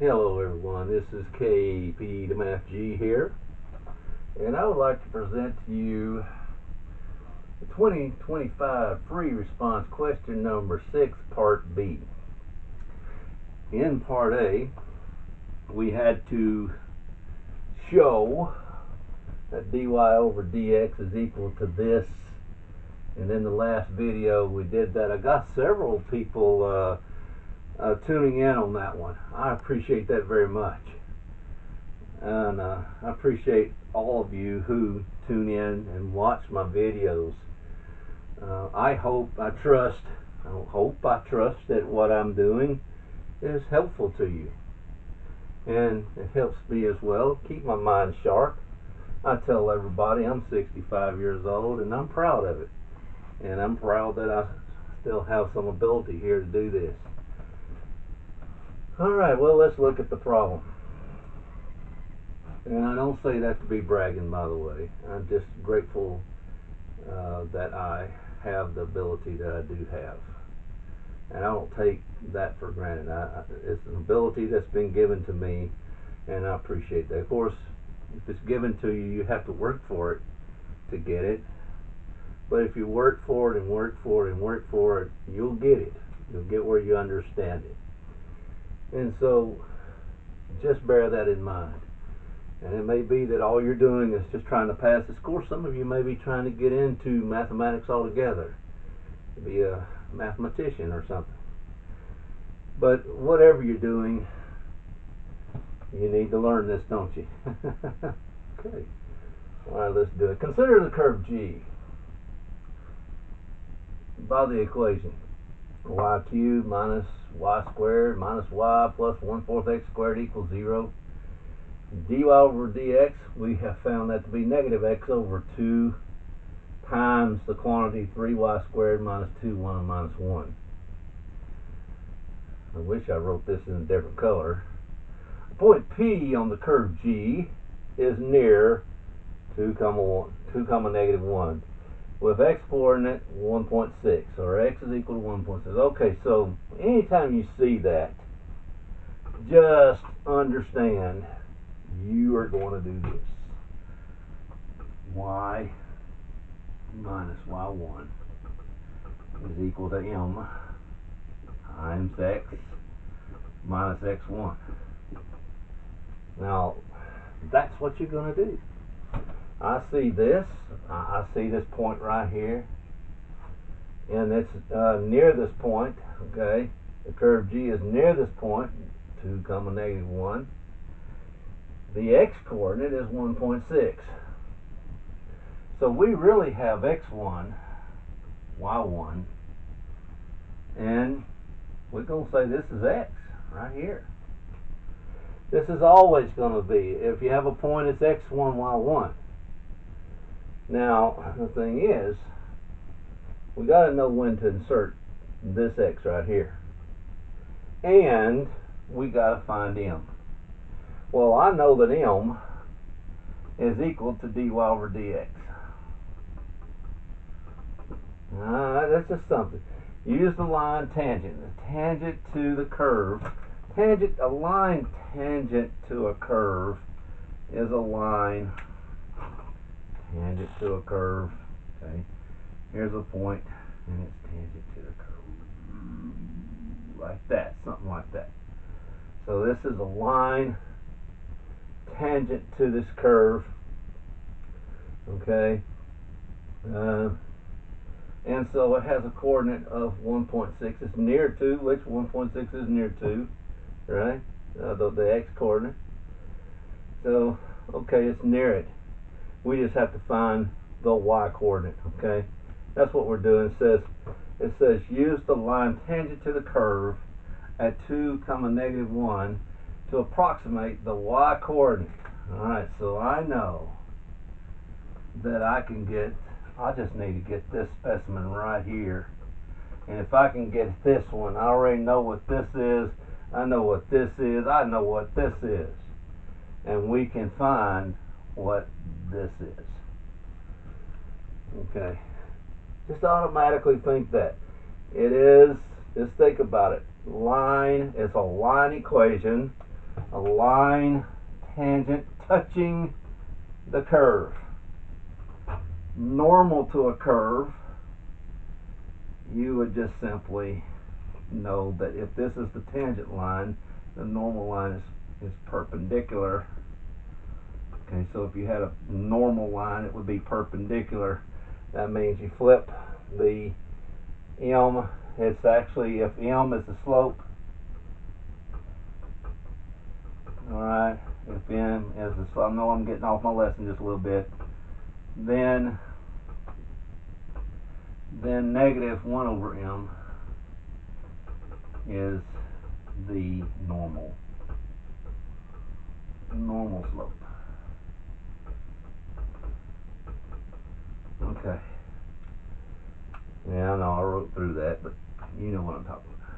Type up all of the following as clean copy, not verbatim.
Hello everyone, this is KP the Math G here, and I would like to present to you the 2025 free response question number 6, part B. In part A, we had to show that dy over dx is equal to this, and in the last video we did that. I got several people tuning in on that one. I appreciate that very much, and I appreciate all of you who tune in and watch my videos. I trust that what I'm doing is helpful to you, and it helps me as well keep my mind sharp. I tell everybody I'm 65 years old and I'm proud of it, and I'm proud that I still have some ability here to do this. Alright, well, let's look at the problem. And I don't say that to be bragging, by the way. I'm just grateful that I have the ability that I do have. And I don't take that for granted. It's an ability that's been given to me, and I appreciate that. Of course, if it's given to you, you have to work for it to get it. But if you work for it and work for it and work for it, you'll get it. You'll get where you understand it. And so, just bear that in mind. And it may be that all you're doing is just trying to pass this course. Some of you may be trying to get into mathematics altogether, to be a mathematician or something. But whatever you're doing, you need to learn this, don't you? Okay. Alright, let's do it. Consider the curve G by the equation y cubed minus y squared minus y plus 1/4 x squared equals 0. dy over dx, we have found that to be negative x over 2 times the quantity 3y squared minus 2y minus 1. I wish I wrote this in a different color. Point P on the curve G is near 2, negative 1. With x coordinate 1.6, or x is equal to 1.6. Okay, so anytime you see that, just understand you are going to do this. Y minus y1 is equal to m times x minus x1. Now, that's what you're going to do. I see this point right here, and it's near this point. Okay, the curve G is near this point, 2, negative 1. The x coordinate is 1.6. So we really have x1, y1, and we're going to say this is x right here. This is always going to be, if you have a point, it's x1, y1. Now, the thing is, we got to know when to insert this x right here. And we got to find m. Well, I know that m is equal to dy over dx. That's just something. Use the line tangent. The tangent to the curve. A line tangent to a curve is a line tangent to a curve. Okay, here's a point, and it's tangent to the curve, like that, something like that. So this is a line tangent to this curve. Okay, and so it has a coordinate of 1.6. It's near 2, which 1.6 is near 2, right? The x coordinate. So, okay, it's near it. We just have to find the y coordinate. Okay, that's what we're doing. It says use the line tangent to the curve at 2, negative 1 to approximate the y coordinate. All right, so I know that I just need to get this specimen right here, and if I can get this one, I already know what this is. I know what this is. I know what this is, and we can find what this is. Okay, just automatically think that it is. Just think about it. Line is a line equation. a line tangent touching the curve. Normal to a curve, you would just simply know that if this is the tangent line, the normal line is perpendicular. Okay, so if you had a normal line, it would be perpendicular. That means you flip the m. It's actually, if m is the slope, alright, if m is the slope, I know I'm getting off my lesson just a little bit, then negative 1 over m is the normal slope. Okay. Yeah, I know I wrote through that, but you know what I'm talking about.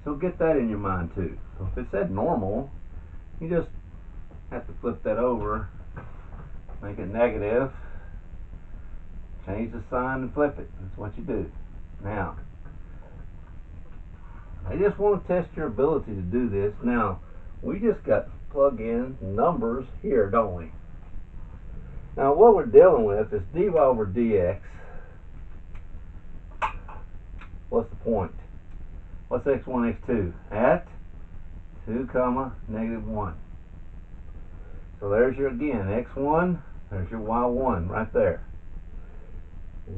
So get that in your mind too. So if it said normal, you just have to flip that over, make it negative, change the sign and flip it. That's what you do. Now, I just want to test your ability to do this. Now, we just got to plug in numbers here, don't we? Now, what we're dealing with is dy over dx. What's the point? What's x1, x2? At 2, comma, negative 1. So there's your, again, x1, there's your y1 right there.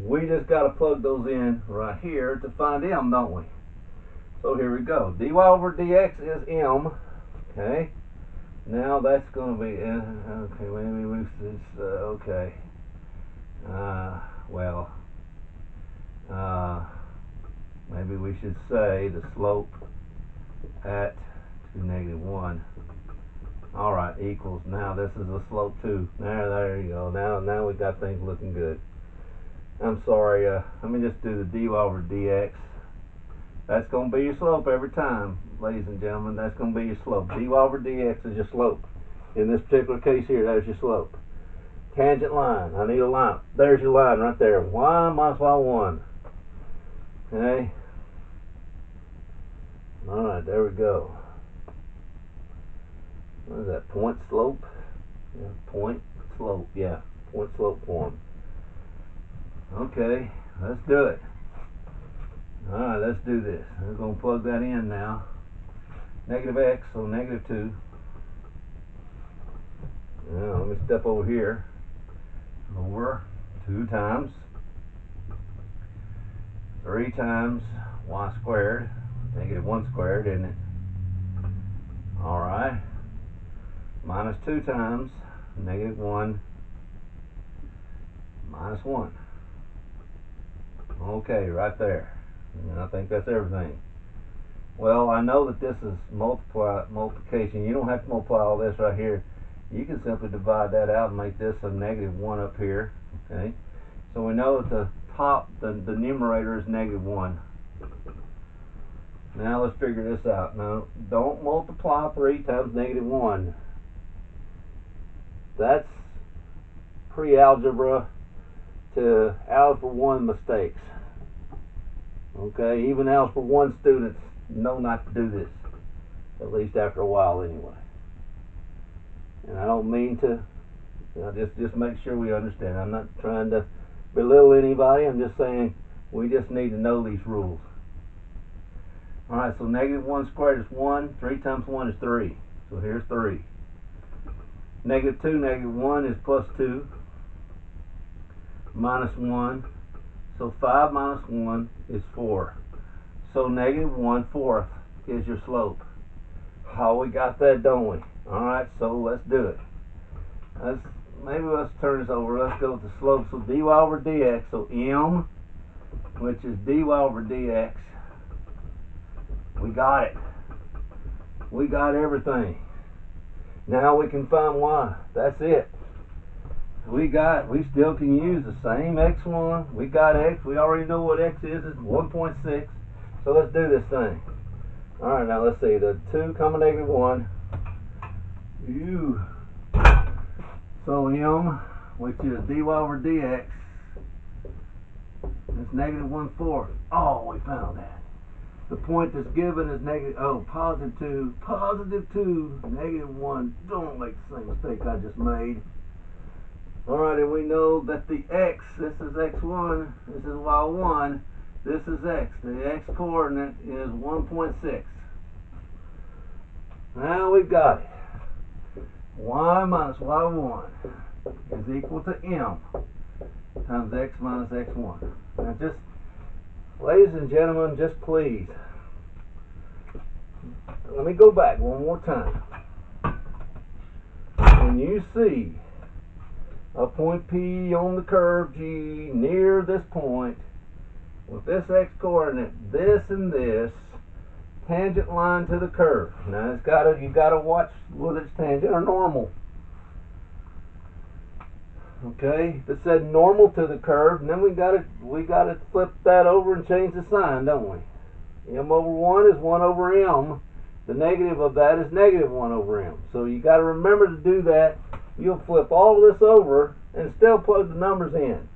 We just got to plug those in right here to find m, don't we? So here we go. Dy over dx is m. Okay. Now that's going to be, okay, maybe we okay. Well, maybe we should say the slope at 2, negative 1. Alright, equals, now this is the slope too. There you go. Now we got things looking good. I'm sorry, let me just do the dy over dx. That's going to be your slope every time, ladies and gentlemen. That's going to be your slope. Dy over dx is your slope. In this particular case here, there's your slope. Tangent line. I need a line. There's your line right there. Y minus y1. Okay. Alright, there we go. What is that? Point slope? Yeah, point slope. Yeah, point slope form. Okay, let's do it. Alright, let's do this. We're going to plug that in now. Negative x, so negative 2. Now, let me step over here. Over 2 times 3 times y squared. Negative 1 squared, isn't it? Alright. Minus 2 times negative 1 minus 1. Okay, right there. And I think that's everything. Well, I know that this is multiplication. You don't have to multiply all this right here. You can simply divide that out and make this a negative 1 up here. Okay. So we know that the top, the numerator is negative 1. Now let's figure this out. Now, don't multiply 3 times negative 1. That's pre-algebra to algebra 1 mistakes. Okay, even algebra 1 students know not to do this, at least after a while anyway. And I don't mean to, just make sure we understand. I'm not trying to belittle anybody. I'm just saying we just need to know these rules. Alright, so negative 1 squared is 1. 3 times 1 is 3. So here's 3. Negative 2, negative 1 is plus 2. Minus 1. So 5 minus 1 is 4. So negative 1/4 is your slope. Oh, we got that, don't we? Alright, so let's do it. Maybe let's turn this over. Let's go with the slope. So dy over dx. So m, which is dy over dx. We got it. We got everything. Now we can find y. That's it. We still can use the same x1. We got x. We already know what x is. It's 1.6. So let's do this thing. Alright, now let's see. The 2 comma negative 1. So m, which is dy over dx, is negative 1/4. Oh, we found that. The point that's given is negative, positive 2, negative 1. Don't make the same mistake I just made. Alright, and we know that the x, this is x1, this is y1, this is x. The x coordinate is 1.6. Now we got it. Y minus y1 is equal to m times x minus x1. Now just, ladies and gentlemen, just please, let me go back one more time. When you see a point P on the curve G near this point, with this x coordinate, this and this, tangent line to the curve. Now you've got to watch whether it's tangent or normal. Okay, if it said normal to the curve, and then we got to flip that over and change the sign, don't we? M over 1 is 1 over m. The negative of that is negative 1 over m. So you got to remember to do that. You'll flip all of this over and still plug the numbers in.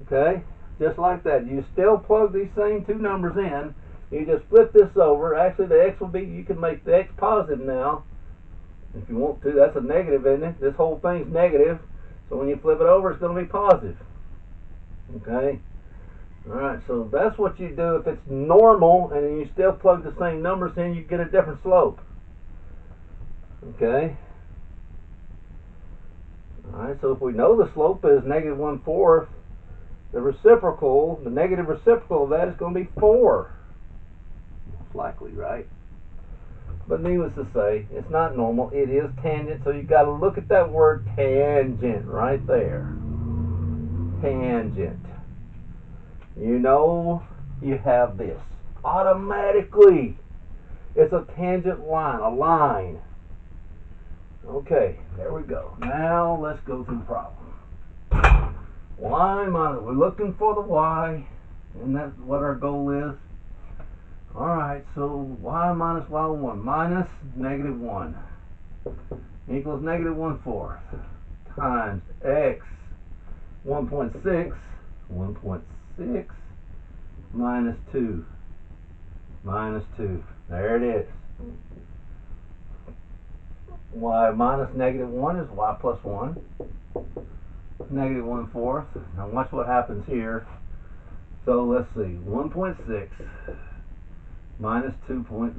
Okay, just like that. You still plug these same two numbers in. You just flip this over. Actually, the x will be, you can make the x positive now if you want to. That's a negative, isn't it? This whole thing's negative. So when you flip it over, it's going to be positive. Okay? Alright, so that's what you do if it's normal and you still plug the same numbers in, you get a different slope. Okay? Alright, so if we know the slope is negative 1/4, the reciprocal, the negative reciprocal of that is going to be 4. Most likely, right? But needless to say, it's not normal. It is tangent, so you've got to look at that word tangent right there. Tangent. You know you have this. Automatically, it's a tangent line, a line. Okay, there we go. Now let's go through the problem. Y minus, we're looking for the y, and that's what our goal is. Alright, so y minus y1 minus negative 1 equals negative 1/4 times x 1.6 minus 2 minus 2. There it is. Y minus negative 1 is y plus 1. Negative 1/4. Now watch what happens here. So let's see. 1.6 minus 2.0.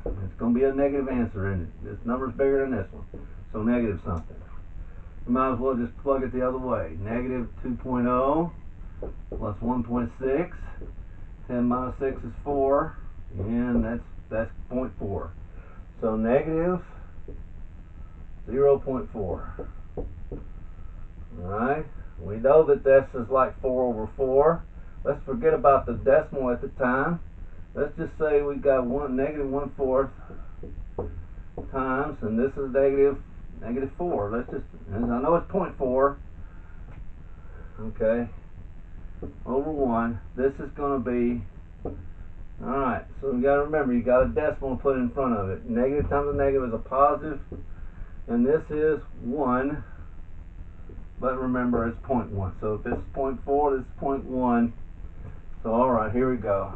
It's going to be a negative answer, isn't it? This number's bigger than this one. So negative something. You might as well just plug it the other way. Negative 2.0 plus 1.6. 10 minus 6 is 4. And that's 0.4. So negative 0.4. Alright. We know that this is like 4 over 4. Let's forget about the decimal at the time. Let's just say we got negative 1/4 times, and this is negative 4. Let's just, and I know it's 0.4. Okay. Over 1. This is going to be, alright, so you got to remember, you got a decimal to put in front of it. Negative times a negative is a positive, and this is 1. But remember, it's 0.1. So if this is 0.4, this is 0.1. So alright, here we go.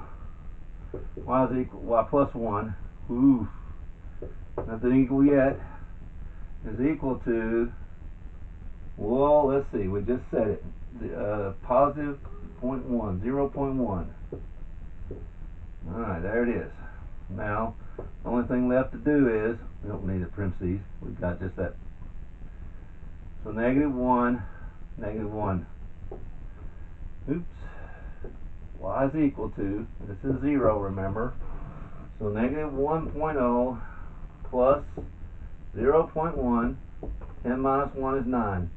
Y is equal, y plus 1, oof, nothing equal yet, is equal to, well, let's see, we just said it, positive 0.1, 0.1. Alright, there it is. Now, the only thing left to do is, we don't need a parentheses, we've got just that. So negative 1, negative 1. Oops. Y is equal to, this is 0, remember, so negative 1.0 plus 0.1, 10 minus 1 is 9.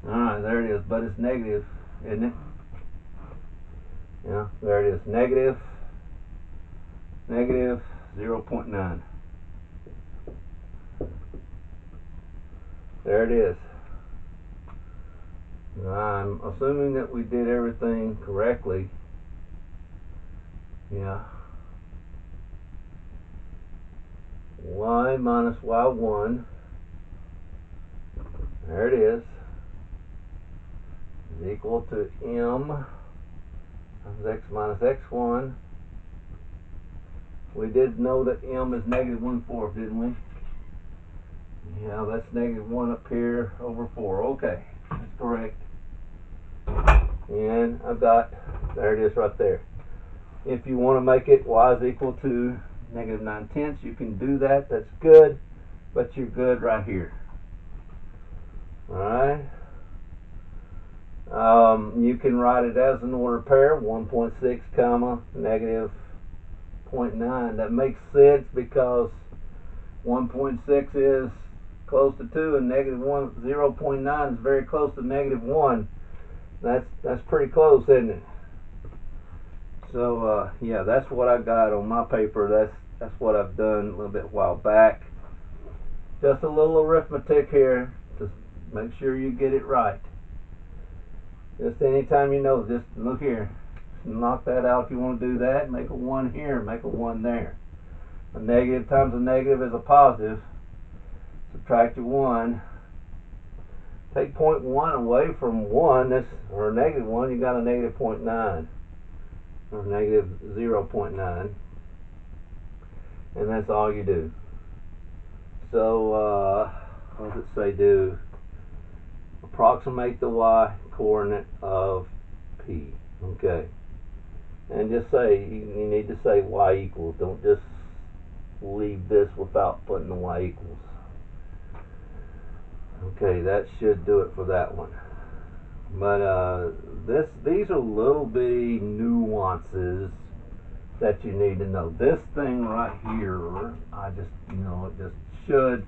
Alright, there it is, but it's negative, isn't it? Yeah, there it is, negative 0.9. There it is. I'm assuming that we did everything correctly. Yeah. Y minus y1. There it is equal to m times x minus x1. We did know that m is negative 1/4, didn't we? Yeah, that's negative 1 up here over 4. Okay, that's correct. And I've got, there it is right there. If you want to make it y is equal to negative 9/10, you can do that. That's good, but you're good right here. Alright. You can write it as an ordered pair, 1.6 comma negative 0.9. That makes sense because 1.6 is close to 2 and negative 0.9 is very close to negative 1. That's pretty close, isn't it? So yeah, that's what I got on my paper. That's what I've done a little bit while back. Just a little arithmetic here to make sure you get it right. Just anytime you know, just look here. Knock that out if you want to do that. Make a 1 here, make a 1 there. A negative times a negative is a positive. Subtract your 1. Take 0.1 away from 1, or negative 1, you got a negative 0.9. Or negative 0.9. And that's all you do. So, what does it say do? Approximate the y coordinate of P. Okay. And just say, you need to say y equals. Don't just leave this without putting the y equals. Okay, that should do it for that one. But these are little bitty nuances that you need to know. This thing right here, I just, it just should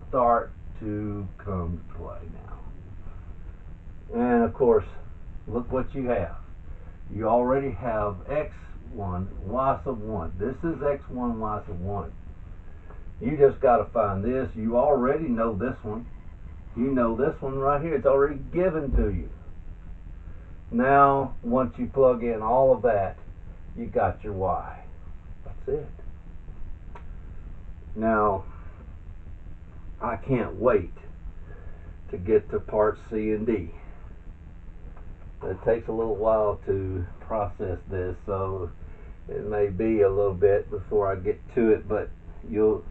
start to come to play now. And of course, look what you have. You already have x1, y sub 1. This is x1, y sub 1. You just got to find this. You already know this one. You know this one right here. It's already given to you. Now, once you plug in all of that, you got your y. That's it. Now, I can't wait to get to part C and D. It takes a little while to process this, so it may be a little bit before I get to it, but you'll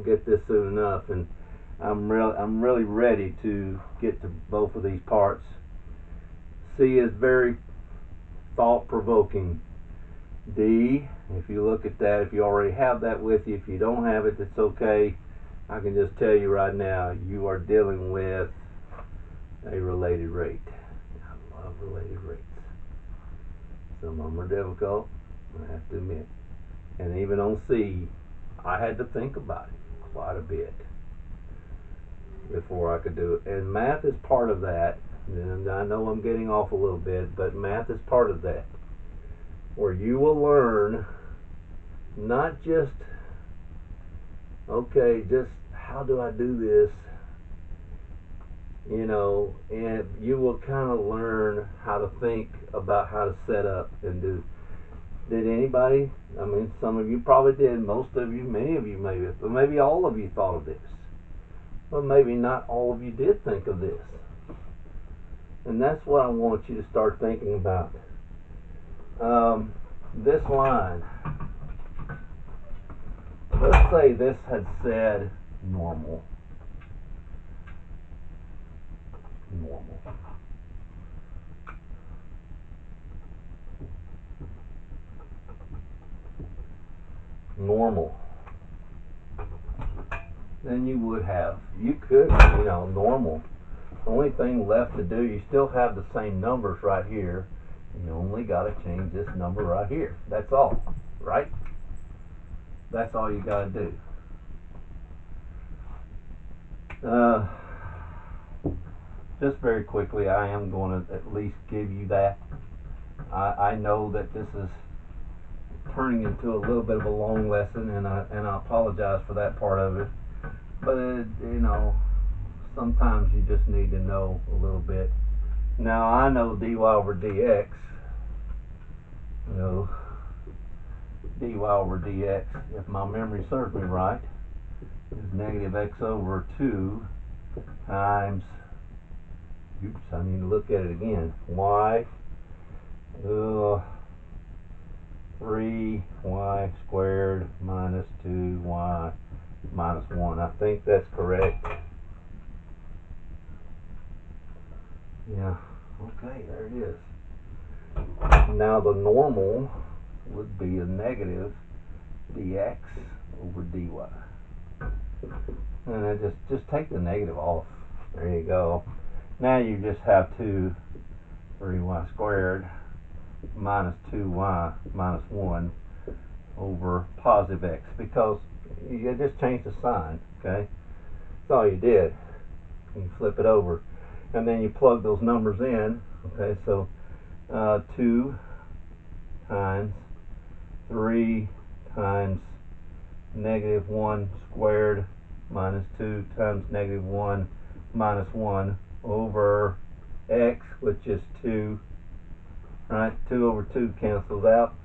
get this soon enough, and I'm really ready to get to both of these parts. C is very thought-provoking. D, if you look at that, if you already have that with you, if you don't have it, it's okay. I can just tell you right now, you are dealing with a related rate. I love related rates. Some of them are difficult, I have to admit. And even on C, I had to think about it quite a bit before I could do it. And math is part of that. And I know I'm getting off a little bit, but math is part of that, where you will learn not just, okay, just how do I do this, and you will kind of learn how to think about how to set up and do. Did anybody, I mean, some of you probably did, most of you, many of you maybe, but maybe all of you thought of this. But maybe not all of you did think of this. And that's what I want you to start thinking about. This line, let's say this had said normal. Then you would have, you could, normal. The only thing left to do, you still have the same numbers right here. You only got to change this number right here. That's all, right? That's all you got to do. Just very quickly, I am going to at least give you that. I know that this is turning into a little bit of a long lesson, and I apologize for that part of it. But sometimes you just need to know a little bit. Now I know dy over dx. Dy over dx, if my memory serves me right, is negative x over 2 times, oops, I need to look at it again, y 3y squared minus 2y minus 1. I think that's correct. Yeah, okay, there it is. Now the normal would be a negative dx over dy. And I just take the negative off. There you go. Now you just have 3y squared minus 2y minus 1 over positive x, because you just changed the sign, okay? That's all you did. You flip it over, and then you plug those numbers in, okay? So 2 times 3 times negative 1 squared minus 2 times negative 1 minus 1 over x, which is 2. Right, 2 over 2 cancels out.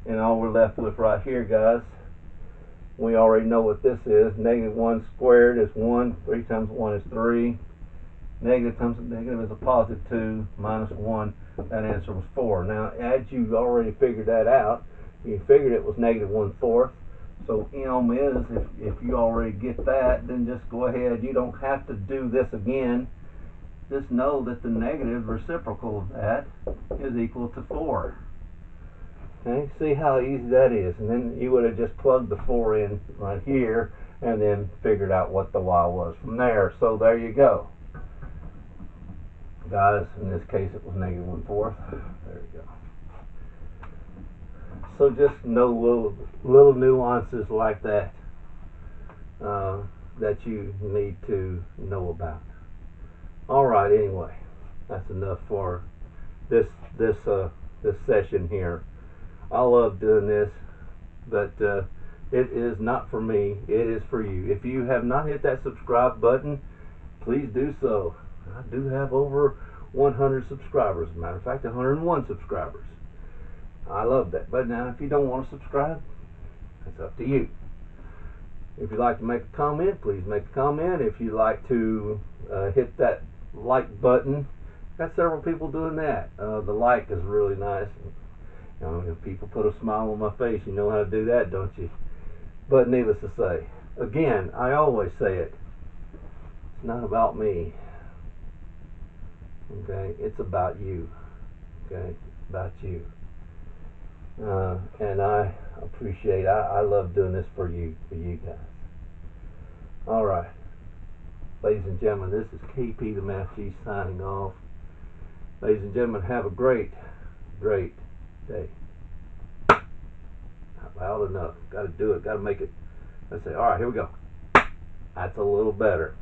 And all we're left with right here, guys, we already know what this is. Negative 1 squared is 1. 3 times 1 is 3. Negative times negative is a positive 2 minus 1. That answer was 4. Now, as you already figured that out, you figured it was negative 1/4. So M is, if you already get that, then just go ahead. You don't have to do this again. Just know that the negative reciprocal of that is equal to 4. Okay, see how easy that is. And then you would have just plugged the 4 in right here and then figured out what the y was from there. So there you go. Guys, in this case it was negative 1/4. There you go. So just know little nuances like that that you need to know about. All right. Anyway, that's enough for this session here. I love doing this, but it is not for me. It is for you. If you have not hit that subscribe button, please do so. I do have over 100 subscribers. As a matter of fact, 101 subscribers. I love that. But now, if you don't want to subscribe, it's up to you. If you'd like to make a comment, please make a comment. If you'd like to hit that like button, got several people doing that. The like is really nice. You know, if people put a smile on my face, you know how to do that, don't you? But needless to say, again, I always say it, it's not about me. Okay, it's about you. Okay, it's about you. And I appreciate, I love doing this for you guys. All right, ladies and gentlemen, this is KP the Math G signing off. Ladies and gentlemen, have a great day. Not loud enough. Got to do it. Got to make it. Let's say, all right, here we go. That's a little better.